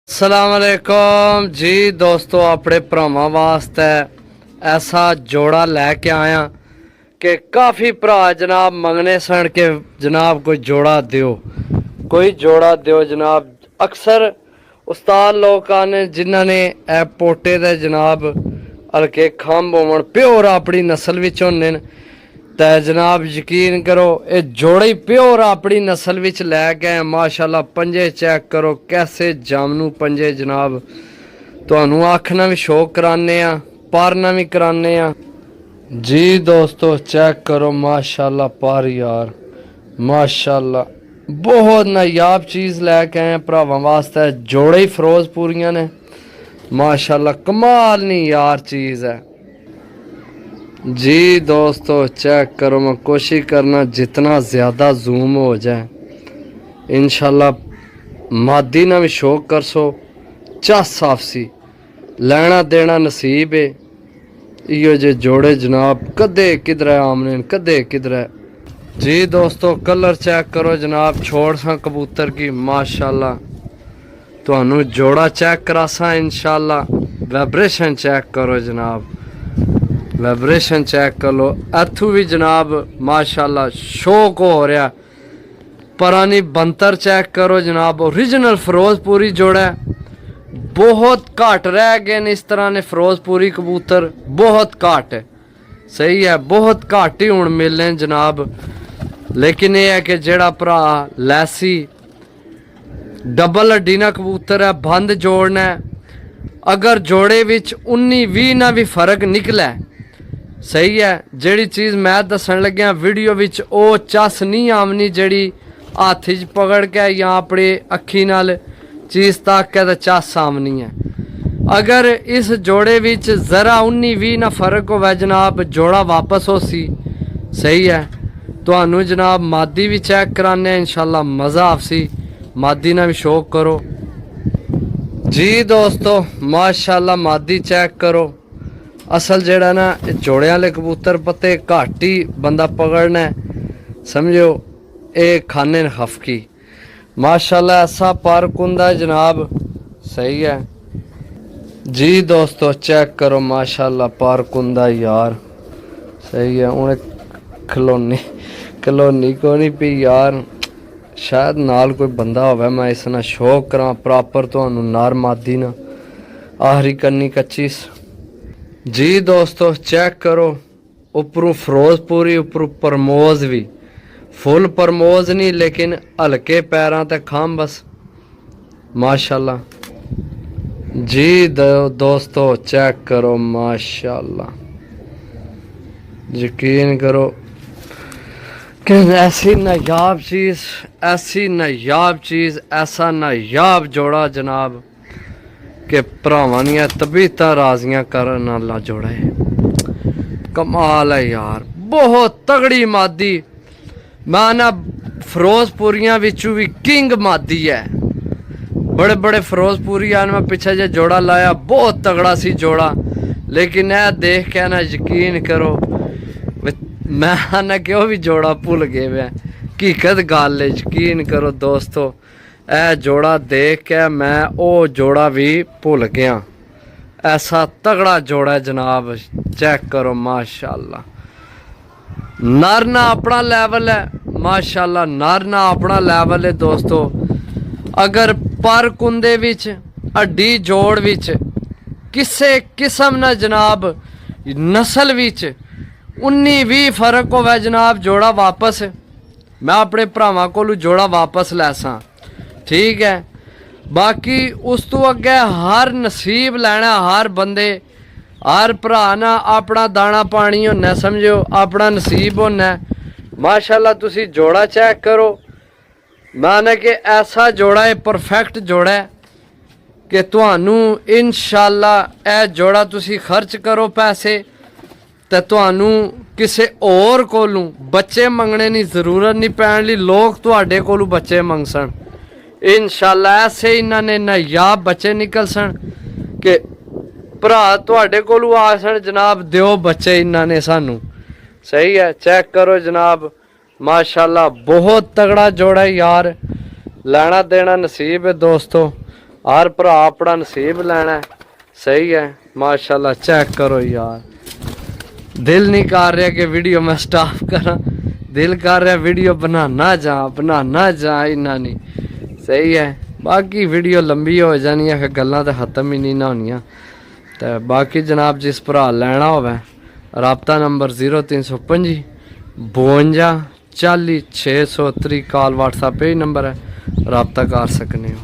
अस्सलाम वालेकुम जी दोस्तों, अपने भरावां वास्ते ऐसा जोड़ा लैके आया कि काफ़ी भरा जनाब मंगने सन के जनाब कोई जोड़ा दियो, कोई जोड़ा दियो जनाब। अक्सर उस्ताद लोग आने जिन्होंने ए पोटे दे जनाब हल्के खंभ होवन प्योर अपनी नस्ल विच होंदे न ते जनाब यकीन करो ये जोड़े ही प्योर अपनी नस्ल विच लै गए। माशाल्लाह पंजे चेक करो कैसे जामनू पंजे जनाब, तुहानू आखना भी शौक कराने आ, पारना भी कराने आ जी दोस्तों। चेक करो माशाल्लाह पार यार, माशाल्लाह बहुत नायाब चीज़ लैके आए भरावां वास्ते। जोड़े ही फिरोजपुरियां ने माशाल्लाह, कमाल नहीं यार चीज़ है जी दोस्तों। चेक करो, मैं कोशिश करना जितना ज़्यादा जूम हो जाए, इंशाल्लाह मादी ना भी शौक कर सो चस साफसी लेना देना नसीब है। इो जे जोड़े जनाब कदे किधर है आमने कदे किधर है जी दोस्तों। कलर चेक करो जनाब, छोड़ सा कबूतर की माशाल्लाह। तुहानू जोड़ा चेक करासा इंशाल्लाह। वाइब्रेशन चेक करो जनाब, वाइब्रेशन चेक कर लो। इथू भी जनाब माशाल्लाह शौक हो रहा। पुरानी बंतर चेक करो जनाब, ओरिजिनल फिरोजपुरी जोड़ा है। बहुत घट रह गए इस तरह ने फिरोजपुरी कबूतर, बहुत घट है, सही है, बहुत घट ही हुण मिलने जनाब। लेकिन यह है कि जेड़ा भरा लैसी डबल हड्डी ना कबूतर है, बंद जोड़ना है, अगर जोड़े विच 19-20 ना भी फर्क निकले, सही है। जेड़ी चीज़ मैं दसन लग्या वीडियो विच ओ चस नहीं आमनी जेड़ी हाथ च पकड़ के या अपनी अखी नाल चीज़ तक के चस आमनी है। अगर इस जोड़े विच ज़रा 19-20 ना फर्क होवे जनाब, जोड़ा वापस हो सी, सही है। तुहानू जनाब मादी भी चेक कराने इंशाल्लाह, मज़ा आपसी मादी ना भी शौक करो जी दोस्तों। माशाल्लाह मादी चेक करो। असल जेड़ा ना जोड़े वाले कबूतर पत्ते घट ही बंदा पकड़ना है, समझो ये खाने न खफकी माशाल्लाह। ऐसा पार्क हुंदा जनाब, सही है जी दोस्तों। चेक करो माशाल्लाह पार्क हुंदा यार, सही है। उन्हें खलोनी को नहीं पी यार, शायद नाल कोई बंदा होवे, मैं इस ना शौक करा प्रॉपर तुहानू नार मादी ना आखरी करनी कच्ची जी दोस्तों। चेक करो उपरों फिरोजपुरी, उपरों परमोज भी, फुल परमोज नहीं लेकिन हल्के पैरां ते खंभस माशाल्लाह जी दोस्तों। चेक करो माशाल्लाह, यकीन करो कि ऐसी नायाब चीज़, ऐसी नायाब चीज़, ऐसा नायाब जोड़ा जनाब कि भरावां दियां तबीयतां राजियां करन वाला जोड़ा है। कमाल है यार, बहुत तगड़ी मादी। मैं ना फिरोजपुरियां विचू भी किंग मादी है। बड़े बड़े फिरोजपुरी आन मैं पिछे जे जोड़ा लाया, बहुत तगड़ा सी जोड़ा, लेकिन यह देख के ना यकीन करो मैं ना क्यों भी जोड़ा भुल गए वे, हकीकत गल है। यकीन करो दोस्तों, ए जोड़ा देख के मैं ओ जोड़ा भी भुल गया। ऐसा तगड़ा जोड़ा है जनाब, चेक करो माशाल्लाह। नर ना अपना लेवल है माशाल्लाह, नर ना अपना लेवल है दोस्तों। अगर पर कुंदे विच हड्डी जोड़ विच किसे किस्म ना जनाब नस्ल विच 19-20 फर्क होवे जनाब, जोड़ा वापस मैं अपने भरावां कोलू जोड़ा वापस लैसा, ठीक है। बाकी उस तो अगे हर नसीब लैना, हर बंदे हर भरा ना अपना दाना पानी होना, समझो अपना नसीब होना माशाल्लाह। तुसी जोड़ा चेक करो, माना कि ऐसा जोड़ा है, परफेक्ट जोड़ा है कि तुहानू इंशाल्लाह ए जोड़ा तुसी खर्च करो पैसे ते तुहानू किसे और कोलू बच्चे मंगने की जरूरत नहीं पैण ली, लोग तुहाडे कोलू बच्चे मंगसन इंशाल्लाह। ऐसे इन्होंने नायाब बच्चे निकल सन कि भरा तुहाडे कोलू आसन जनाब दियो बच्चे इन्होंने सानू, सही है। चेक करो जनाब माशाल्लाह, बहुत तगड़ा जोड़ा है यार, लेना देना नसीब है दोस्तों। हर भरा अपना नसीब लेना है। सही है माशाल्लाह। चेक करो यार, दिल नहीं कर रहा कि वीडियो मैं स्टॉप करा, दिल कर रहा वीडियो बनाना जा इन्ना नहीं। सही है, बाकी वीडियो लंबी हो जानी है, फिर गल्लां तो खत्म ही नहीं ना होनियां। तो बाकी जनाब जिस भरा लेना होवे राबता नंबर 0325 52 40 630 कॉल व्हाट्सएप पे ही नंबर है, राबता कर सकने हो।